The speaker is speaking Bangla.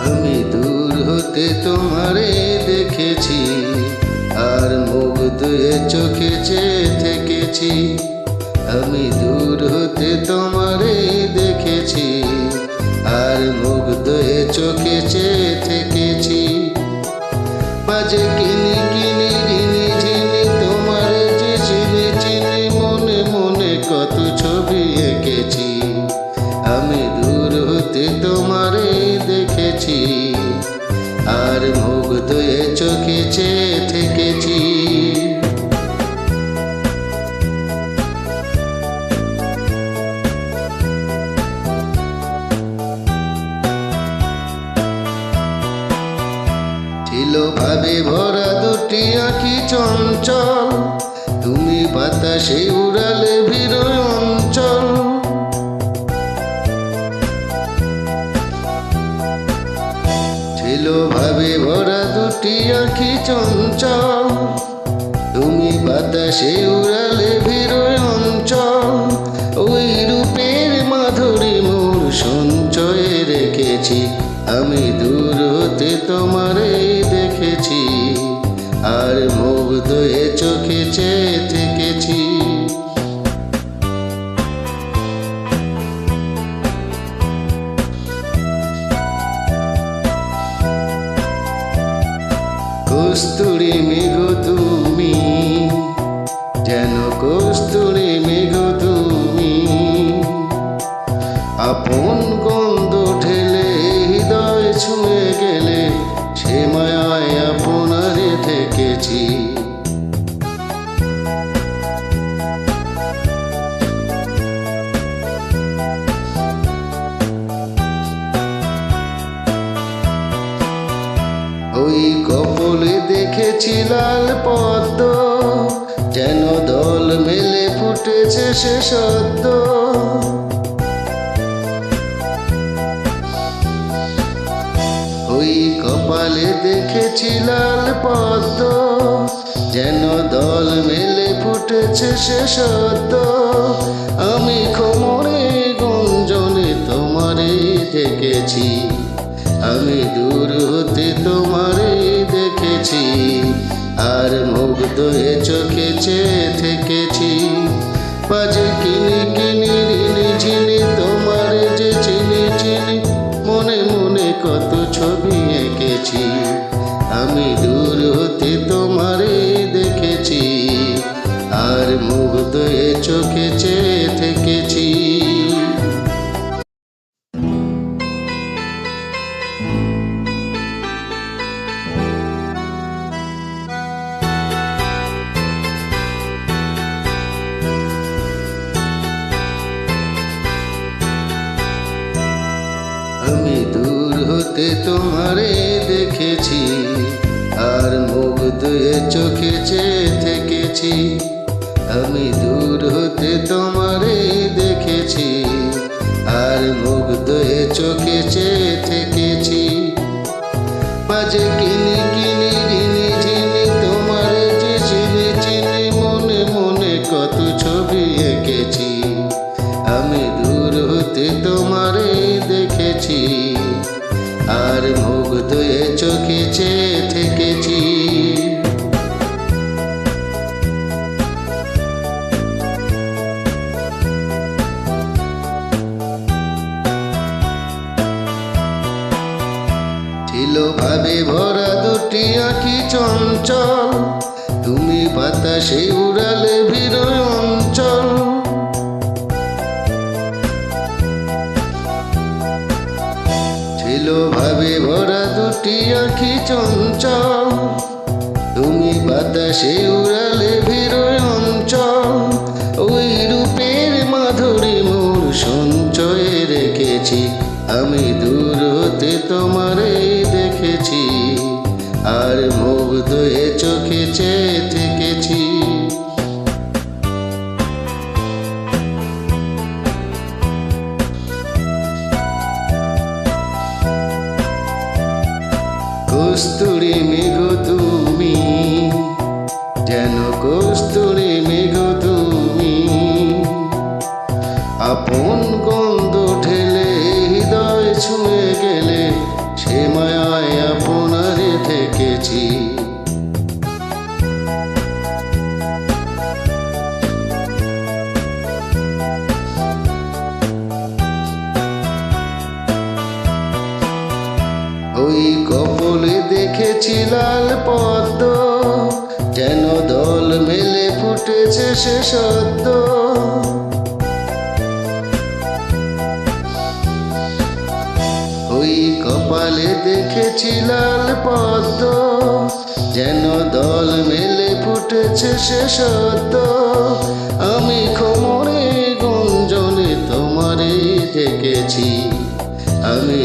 আমি দূর হতে তোমারে দেখেছি, আর মুগ্ধ এ চোখে চেয়ে থেকেছি। আমি দূর হতে তোমারে দেখেছি, আর মুগ্ধ এ চোখে চেয়ে থেকেছি। মাঝে কিনি কিনি রিনি ঝিনি তোমার যে চিনি চিনি, মনে মনে কত ছবি এঁকেছি। আমি দূর হতে তোমারে দেখেছি, আর মুগ্ধ এ চোখে চেয়ে থেকেছি। ছিল ভাবে ভরা দুটি আঁখি চঞ্চল, তুমি বাতাসে উড়ালে বিরয় অঞ্চল। ছিল ভাবে ভরা দুটি আঁখি চঞ্চল, তুমি বাতাসে উড়ালে বিরয় অঞ্চল। ওই রূপের মাধুরী মোর সঞ্চয়ে রেখেছি, আমি দূর হতে তোমারে দেখেছি, আর মুগ্ধ এ চোখে চেয়ে থেকেছি। কস্তুরী মেঘ তুমি, যেন কস্তুরী মেঘ তুমি, আপন গন্ধ ঢেলে হৃদয় ছুঁয়ে গেলে, সে মায়ায় আপনারে থেকেছি। ওই কপলে দেখেছি লাল পদ্ম, যেন দল মেলে ফুটেছে সে সদ্য। ওই কপালে দেখেছি লাল পদ্ম, যেন দল মেলে ফুটেছে সে সদ্য। আমি খোমরে গুঞ্জনে তোমারে দেখেছি, আমি দূর হতে তোমারে দেখেছি, আর মুগ্ধ এ চোখে চেয়ে থেকেছি। বাজে কিনি কিনি রিনি ঝিনি তোমার যে চিনি চিনি, মনে মনে কত ছবি এঁকেছি। আমি দূর হতে তোমারে দেখেছি, আর মুগ্ধ এ চোখে চেয়ে থেকেছি। আমি দূর হতে তোমারে দেখেছি, আর মুগ্ধ এ চোখে চেয়ে থেকেছি। আমি দূর হতে তোমারে দেখেছি, আর মুগ্ধ এ চোখে চেয়ে থেকেছি। মাঝে কিনি কিনি রিনি ঝিনি তোমার যে চিনি চিনি, মনে মনে কত ছবি এঁকেছি। আমি দূর হতে তোমারে দেখেছি, আর মুগ্ধ এ চোখে চেয়ে থেকেছি। ছিল ভাবে ভরা দুটি আঁখি চঞ্চল, তুমি বাতাসে উড়ালে বিরয় অঞ্চল। ছিল ভাবে ভরা দুটি আঁখি চঞ্চল, তুমি বাতাসে উড়ালে বিরয় অঞ্চল। ওই রূপের মাধুরী মোর সঞ্চয়ে রেখেছি, আমি দূর হতে তোমারে দেখেছি, আর মুগ্ধ এ চোখে চেয়ে থেকেছি। কস্তুরী মেঘ তুমি, যেন কস্তুরী মেঘ তুমি, আপন গন্ধ ঢেলে হৃদয় ছুঁয়ে গেলে, সে এ মায়ায় আপনারে থেকেছি। ওই কপলে দেখেছি লাল পদ্ম, যেন দল মেলে ফুটেছে সে সদ্য। ওই কপালে দেখেছি লাল পদ্ম, যেন দল মেলে ফুটেছে সে সদ্য। আমি খমরে গুঞ্জনে তোমারে দেখেছি, আমি